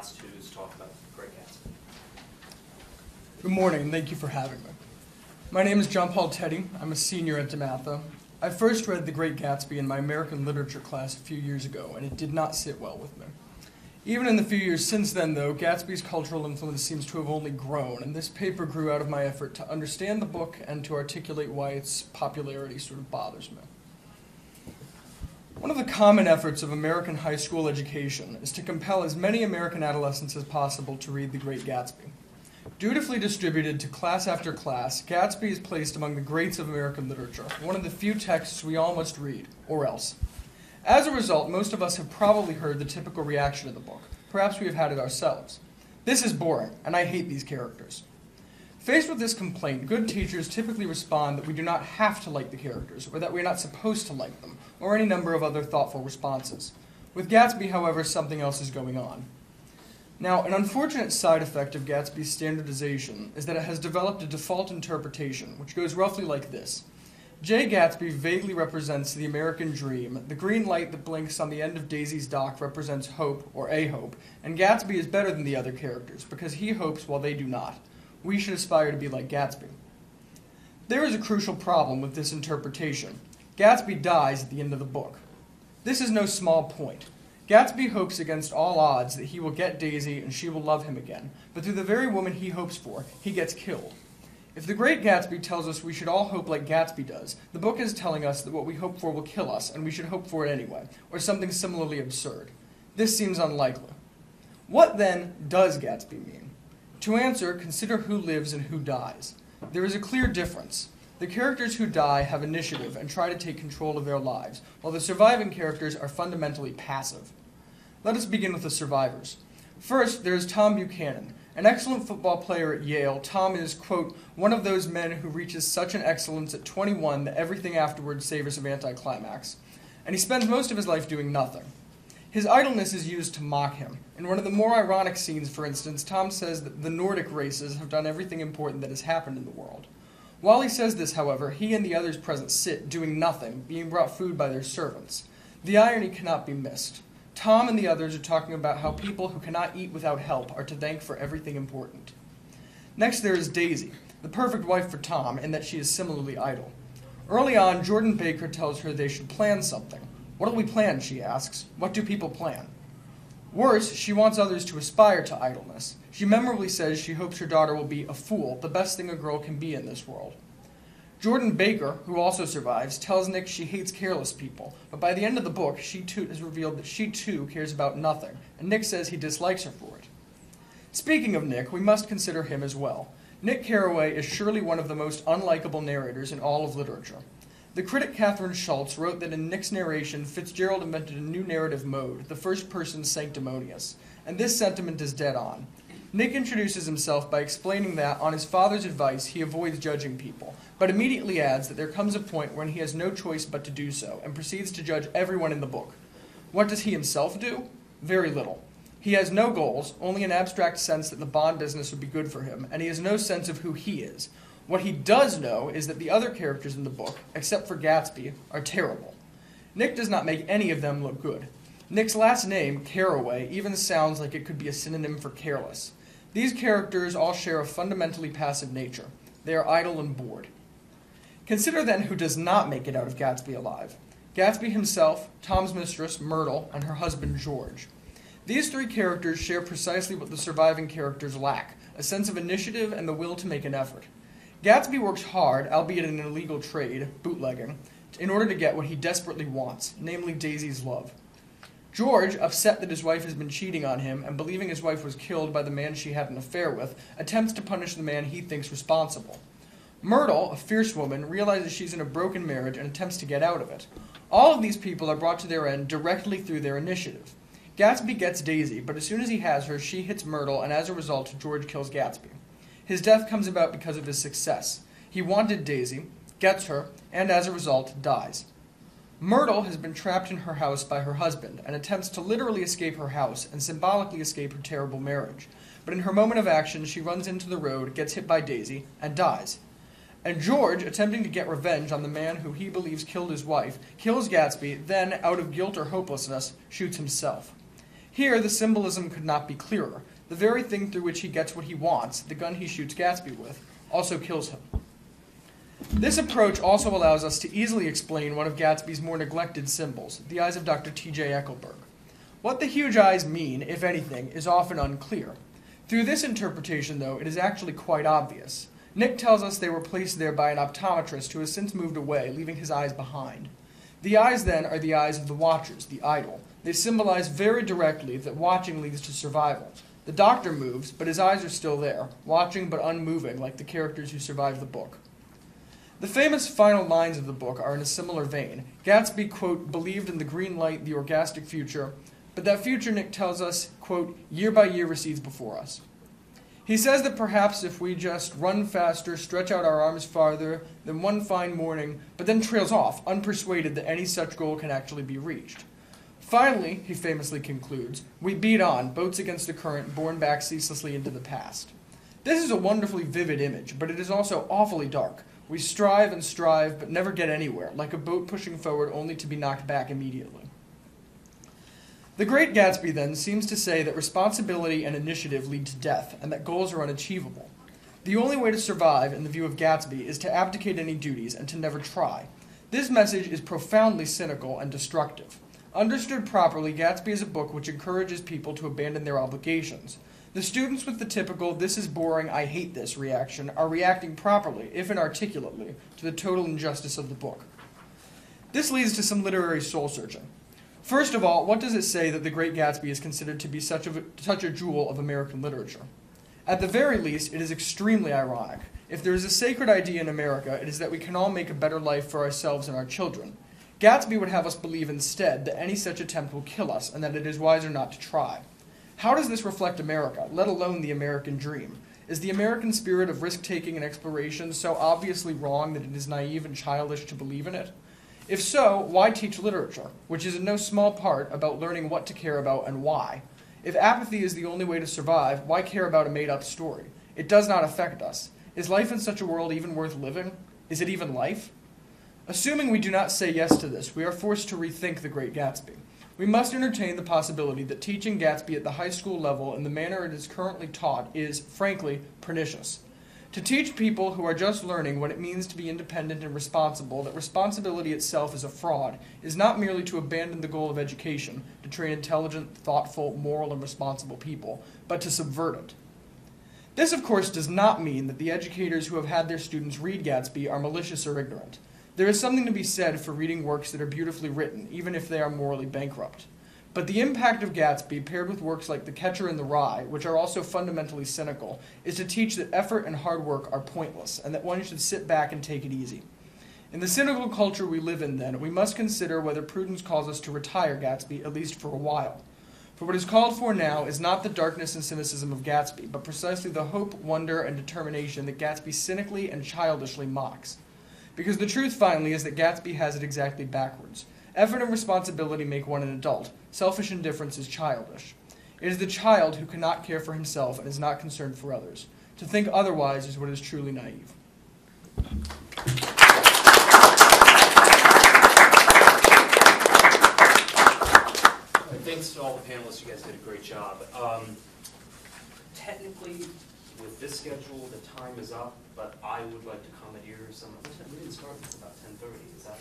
class to talk about The Great Gatsby. Good morning, and thank you for having me. My name is John Paul Teti. I'm a senior at DeMatha. I first read The Great Gatsby in my American literature class a few years ago, and it did not sit well with me. Even in the few years since then, though, Gatsby's cultural influence seems to have only grown, and this paper grew out of my effort to understand the book and to articulate why its popularity sort of bothers me. One of the common efforts of American high school education is to compel as many American adolescents as possible to read The Great Gatsby. Dutifully distributed to class after class, Gatsby is placed among the greats of American literature, one of the few texts we all must read, or else. As a result, most of us have probably heard the typical reaction to the book. Perhaps we have had it ourselves. This is boring, and I hate these characters. Faced with this complaint, good teachers typically respond that we do not have to like the characters, or that we are not supposed to like them, or any number of other thoughtful responses. With Gatsby, however, something else is going on. Now, an unfortunate side effect of Gatsby's standardization is that it has developed a default interpretation, which goes roughly like this. J. Gatsby vaguely represents the American dream, the green light that blinks on the end of Daisy's dock represents hope, or a hope, and Gatsby is better than the other characters, because he hopes while they do not. We should aspire to be like Gatsby. There is a crucial problem with this interpretation. Gatsby dies at the end of the book. This is no small point. Gatsby hopes against all odds that he will get Daisy and she will love him again, but through the very woman he hopes for, he gets killed. If The Great Gatsby tells us we should all hope like Gatsby does, the book is telling us that what we hope for will kill us, and we should hope for it anyway, or something similarly absurd. This seems unlikely. What, then, does Gatsby mean? To answer, consider who lives and who dies. There is a clear difference. The characters who die have initiative and try to take control of their lives, while the surviving characters are fundamentally passive. Let us begin with the survivors. First, there is Tom Buchanan. An excellent football player at Yale, Tom is, quote, one of those men who reaches such an excellence at 21 that everything afterwards savors of anticlimax. And he spends most of his life doing nothing. His idleness is used to mock him. In one of the more ironic scenes, for instance, Tom says that the Nordic races have done everything important that has happened in the world. While he says this, however, he and the others present sit, doing nothing, being brought food by their servants. The irony cannot be missed. Tom and the others are talking about how people who cannot eat without help are to thank for everything important. Next there is Daisy, the perfect wife for Tom, in that she is similarly idle. Early on, Jordan Baker tells her they should plan something. What'll we plan, she asks. What do people plan? Worse, she wants others to aspire to idleness. She memorably says she hopes her daughter will be a fool, the best thing a girl can be in this world. Jordan Baker, who also survives, tells Nick she hates careless people, but by the end of the book, she too has revealed that she too cares about nothing, and Nick says he dislikes her for it. Speaking of Nick, we must consider him as well. Nick Carraway is surely one of the most unlikable narrators in all of literature. The critic Catherine Schultz wrote that in Nick's narration, Fitzgerald invented a new narrative mode, the first-person sanctimonious, and this sentiment is dead on. Nick introduces himself by explaining that, on his father's advice, he avoids judging people, but immediately adds that there comes a point when he has no choice but to do so, and proceeds to judge everyone in the book. What does he himself do? Very little. He has no goals, only an abstract sense that the bond business would be good for him, and he has no sense of who he is. What he does know is that the other characters in the book, except for Gatsby, are terrible. Nick does not make any of them look good. Nick's last name, Carraway, even sounds like it could be a synonym for careless. These characters all share a fundamentally passive nature. They are idle and bored. Consider then who does not make it out of Gatsby alive. Gatsby himself, Tom's mistress, Myrtle, and her husband, George. These three characters share precisely what the surviving characters lack, a sense of initiative and the will to make an effort. Gatsby works hard, albeit in an illegal trade, bootlegging, in order to get what he desperately wants, namely Daisy's love. George, upset that his wife has been cheating on him and believing his wife was killed by the man she had an affair with, attempts to punish the man he thinks responsible. Myrtle, a fierce woman, realizes she's in a broken marriage and attempts to get out of it. All of these people are brought to their end directly through their initiative. Gatsby gets Daisy, but as soon as he has her, she hits Myrtle, and as a result, George kills Gatsby. His death comes about because of his success. He wanted Daisy, gets her, and as a result, dies. Myrtle has been trapped in her house by her husband and attempts to literally escape her house and symbolically escape her terrible marriage. But in her moment of action, she runs into the road, gets hit by Daisy, and dies. And George, attempting to get revenge on the man who he believes killed his wife, kills Gatsby, then, out of guilt or hopelessness, shoots himself. Here, the symbolism could not be clearer. The very thing through which he gets what he wants, the gun he shoots Gatsby with, also kills him. This approach also allows us to easily explain one of Gatsby's more neglected symbols, the eyes of Dr. T.J. Eckelberg. What the huge eyes mean, if anything, is often unclear. Through this interpretation, though, it is actually quite obvious. Nick tells us they were placed there by an optometrist who has since moved away, leaving his eyes behind. The eyes, then, are the eyes of the watchers, the idol. They symbolize very directly that watching leads to survival. The doctor moves, but his eyes are still there, watching but unmoving, like the characters who survive the book. The famous final lines of the book are in a similar vein. Gatsby, quote, believed in the green light, the orgastic future, but that future, Nick tells us, quote, year by year recedes before us. He says that perhaps if we just run faster, stretch out our arms farther, than one fine morning, but then trails off, unpersuaded that any such goal can actually be reached. Finally, he famously concludes, we beat on, boats against the current, borne back ceaselessly into the past. This is a wonderfully vivid image, but it is also awfully dark. We strive and strive, but never get anywhere, like a boat pushing forward only to be knocked back immediately. The Great Gatsby, then, seems to say that responsibility and initiative lead to death, and that goals are unachievable. The only way to survive, in the view of Gatsby, is to abdicate any duties and to never try. This message is profoundly cynical and destructive. Understood properly, Gatsby is a book which encourages people to abandon their obligations. The students with the typical, this is boring, I hate this reaction, are reacting properly, if inarticulately, to the total injustice of the book. This leads to some literary soul-searching. First of all, what does it say that The Great Gatsby is considered to be such a jewel of American literature? At the very least, it is extremely ironic. If there is a sacred idea in America, it is that we can all make a better life for ourselves and our children. Gatsby would have us believe instead that any such attempt will kill us and that it is wiser not to try. How does this reflect America, let alone the American dream? Is the American spirit of risk-taking and exploration so obviously wrong that it is naive and childish to believe in it? If so, why teach literature, which is in no small part about learning what to care about and why? If apathy is the only way to survive, why care about a made-up story? It does not affect us. Is life in such a world even worth living? Is it even life? Assuming we do not say yes to this, we are forced to rethink The Great Gatsby. We must entertain the possibility that teaching Gatsby at the high school level in the manner it is currently taught is, frankly, pernicious. To teach people who are just learning what it means to be independent and responsible that responsibility itself is a fraud is not merely to abandon the goal of education, to train intelligent, thoughtful, moral, and responsible people, but to subvert it. This, of course, does not mean that the educators who have had their students read Gatsby are malicious or ignorant. There is something to be said for reading works that are beautifully written, even if they are morally bankrupt. But the impact of Gatsby, paired with works like The Catcher in the Rye, which are also fundamentally cynical, is to teach that effort and hard work are pointless, and that one should sit back and take it easy. In the cynical culture we live in, then, we must consider whether prudence calls us to retire Gatsby, at least for a while. For what is called for now is not the darkness and cynicism of Gatsby, but precisely the hope, wonder, and determination that Gatsby cynically and childishly mocks. Because the truth, finally, is that Gatsby has it exactly backwards. Effort and responsibility make one an adult. Selfish indifference is childish. It is the child who cannot care for himself and is not concerned for others. To think otherwise is what is truly naive. Thanks to all the panelists. You guys did a great job. Technically, with this schedule, the time is up, but I would like to commandeer some. We didn't start until about 10:30. Is that?